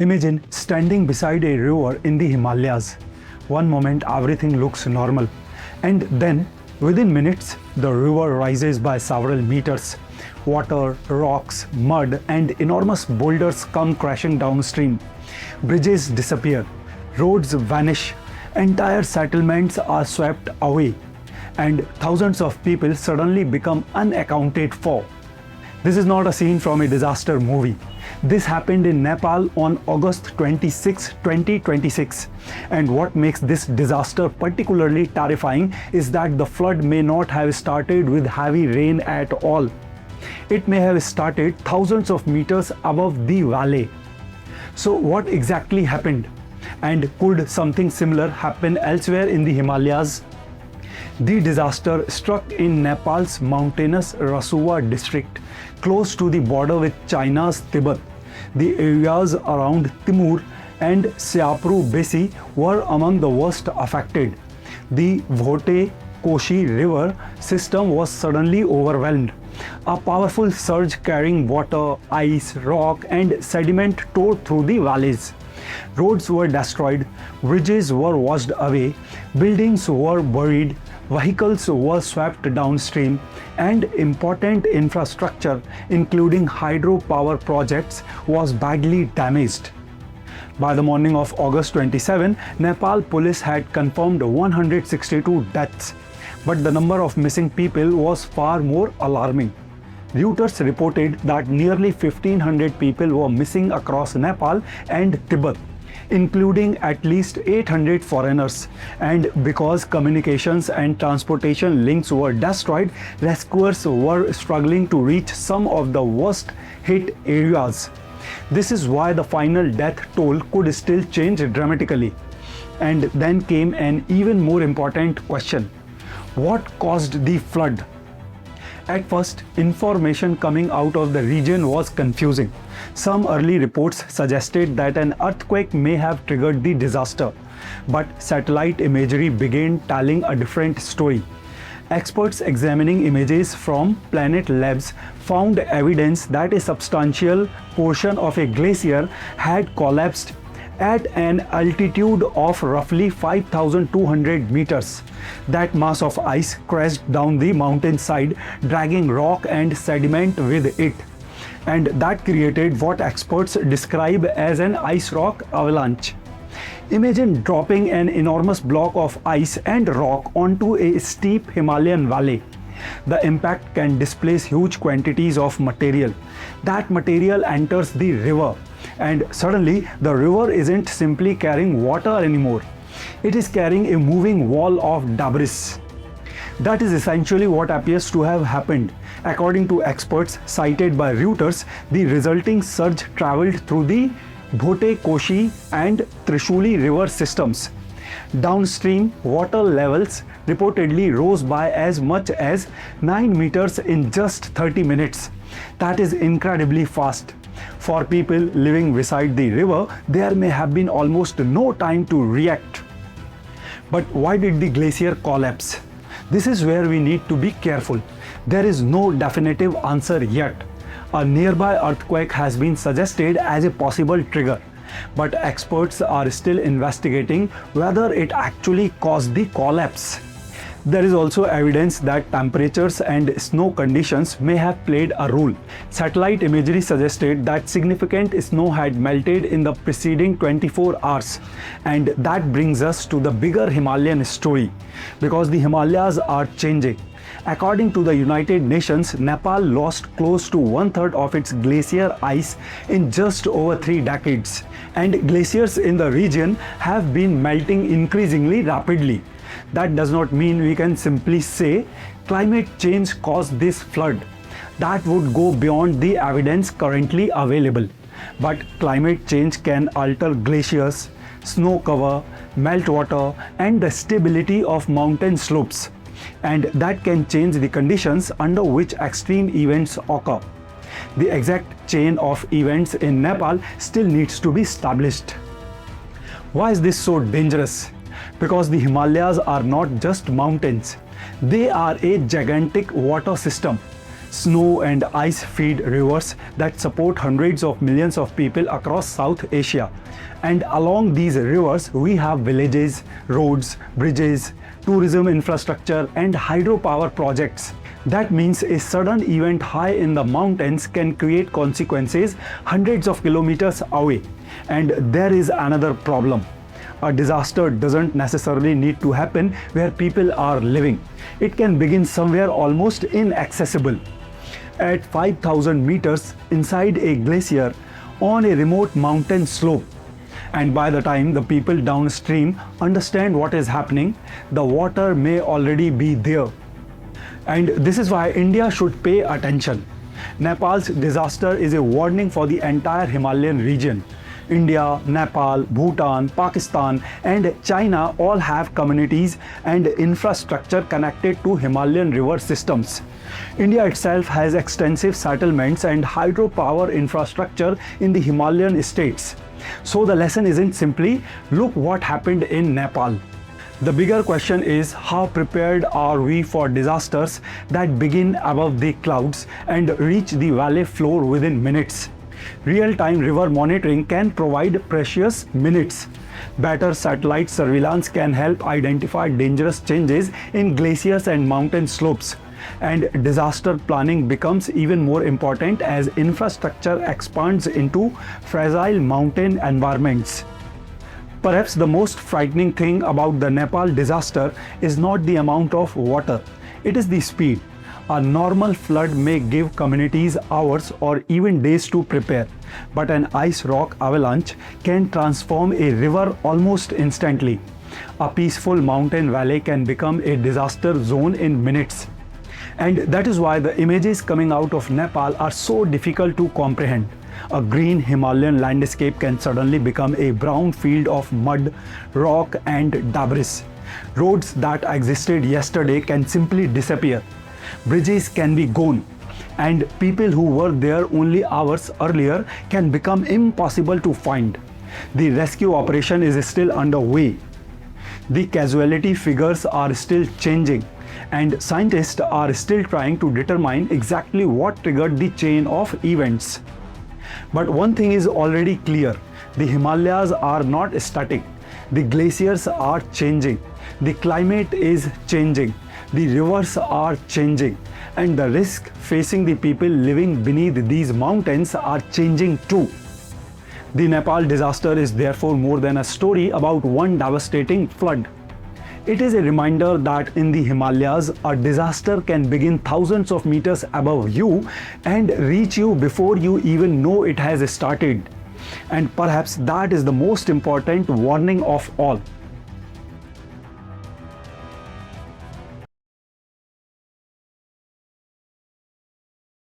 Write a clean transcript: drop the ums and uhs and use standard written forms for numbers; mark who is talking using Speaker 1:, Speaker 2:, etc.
Speaker 1: Imagine standing beside a river in the Himalayas. One moment everything looks normal, and then within minutes the river rises by several meters. Water, rocks, mud, and enormous boulders come crashing downstream. Bridges disappear, roads vanish, entire settlements are swept away, and thousands of people suddenly become unaccounted for. This is not a scene from a disaster movie. This happened in Nepal on August 26, 2026. And what makes this disaster particularly terrifying is that the flood may not have started with heavy rain at all. It may have started thousands of meters above the valley. So what exactly happened? And could something similar happen elsewhere in the Himalayas? The disaster struck in Nepal's mountainous Rasuwa district, close to the border with China's Tibet. The areas around Timur and Siapru Besi were among the worst affected. The Vote Koshi river system was suddenly overwhelmed. A powerful surge carrying water, ice, rock, and sediment tore through the valleys. Roads were destroyed, bridges were washed away, buildings were buried, vehicles were swept downstream, and important infrastructure, including hydropower projects, was badly damaged. By the morning of August 27, Nepal police had confirmed 162 deaths, but the number of missing people was far more alarming. Reuters reported that nearly 1,500 people were missing across Nepal and Tibet, including at least 800 foreigners. And because communications and transportation links were destroyed, rescuers were struggling to reach some of the worst hit areas. This is why the final death toll could still change dramatically. And then came an even more important question. What caused the flood? At first, information coming out of the region was confusing. Some early reports suggested that an earthquake may have triggered the disaster, but satellite imagery began telling a different story. Experts examining images from Planet Labs found evidence that a substantial portion of a glacier had collapsed at an altitude of roughly 5,200 meters. That mass of ice crashed down the mountainside, dragging rock and sediment with it. And that created what experts describe as an ice rock avalanche. Imagine dropping an enormous block of ice and rock onto a steep Himalayan valley. The impact can displace huge quantities of material. That material enters the river, and suddenly the river isn't simply carrying water anymore. It is carrying a moving wall of debris. That is essentially what appears to have happened. According to experts cited by Reuters, the resulting surge traveled through the Bhote Koshi and Trishuli river systems. Downstream, water levels reportedly rose by as much as 9 meters in just 30 minutes. That is incredibly fast. For people living beside the river, there may have been almost no time to react. But why did the glacier collapse? This is where we need to be careful. There is no definitive answer yet. A nearby earthquake has been suggested as a possible trigger, but experts are still investigating whether it actually caused the collapse. There is also evidence that temperatures and snow conditions may have played a role. Satellite imagery suggested that significant snow had melted in the preceding 24 hours. And that brings us to the bigger Himalayan story, because the Himalayas are changing. According to the United Nations, Nepal lost close to 1/3 of its glacier ice in just over 3 decades. And glaciers in the region have been melting increasingly rapidly. That does not mean we can simply say climate change caused this flood. That would go beyond the evidence currently available. But climate change can alter glaciers, snow cover, meltwater, and the stability of mountain slopes. And that can change the conditions under which extreme events occur. The exact chain of events in Nepal still needs to be established. Why is this so dangerous? Because the Himalayas are not just mountains. They are a gigantic water system. Snow and ice feed rivers that support hundreds of millions of people across South Asia. And along these rivers, we have villages, roads, bridges, tourism infrastructure, and hydropower projects. That means a sudden event high in the mountains can create consequences hundreds of kilometers away. And there is another problem. A disaster doesn't necessarily need to happen where people are living. It can begin somewhere almost inaccessible. At 5,000 meters inside a glacier on a remote mountain slope. And by the time the people downstream understand what is happening, the water may already be there. And this is why India should pay attention. Nepal's disaster is a warning for the entire Himalayan region. India, Nepal, Bhutan, Pakistan, and China all have communities and infrastructure connected to Himalayan river systems. India itself has extensive settlements and hydropower infrastructure in the Himalayan states. So the lesson isn't simply, look what happened in Nepal. The bigger question is, how prepared are we for disasters that begin above the clouds and reach the valley floor within minutes? Real-time river monitoring can provide precious minutes. Better satellite surveillance can help identify dangerous changes in glaciers and mountain slopes. And disaster planning becomes even more important as infrastructure expands into fragile mountain environments. Perhaps the most frightening thing about the Nepal disaster is not the amount of water, it is the speed. A normal flood may give communities hours or even days to prepare, but an ice rock avalanche can transform a river almost instantly. A peaceful mountain valley can become a disaster zone in minutes. And that is why the images coming out of Nepal are so difficult to comprehend. A green Himalayan landscape can suddenly become a brown field of mud, rock, and debris. Roads that existed yesterday can simply disappear. Bridges can be gone, and people who were there only hours earlier can become impossible to find. The rescue operation is still underway. The casualty figures are still changing, and scientists are still trying to determine exactly what triggered the chain of events. But one thing is already clear: the Himalayas are not static. The glaciers are changing. The climate is changing. The rivers are changing. And the risk facing the people living beneath these mountains are changing too. The Nepal disaster is therefore more than a story about one devastating flood. It is a reminder that in the Himalayas, a disaster can begin thousands of meters above you and reach you before you even know it has started. And perhaps that is the most important warning of all.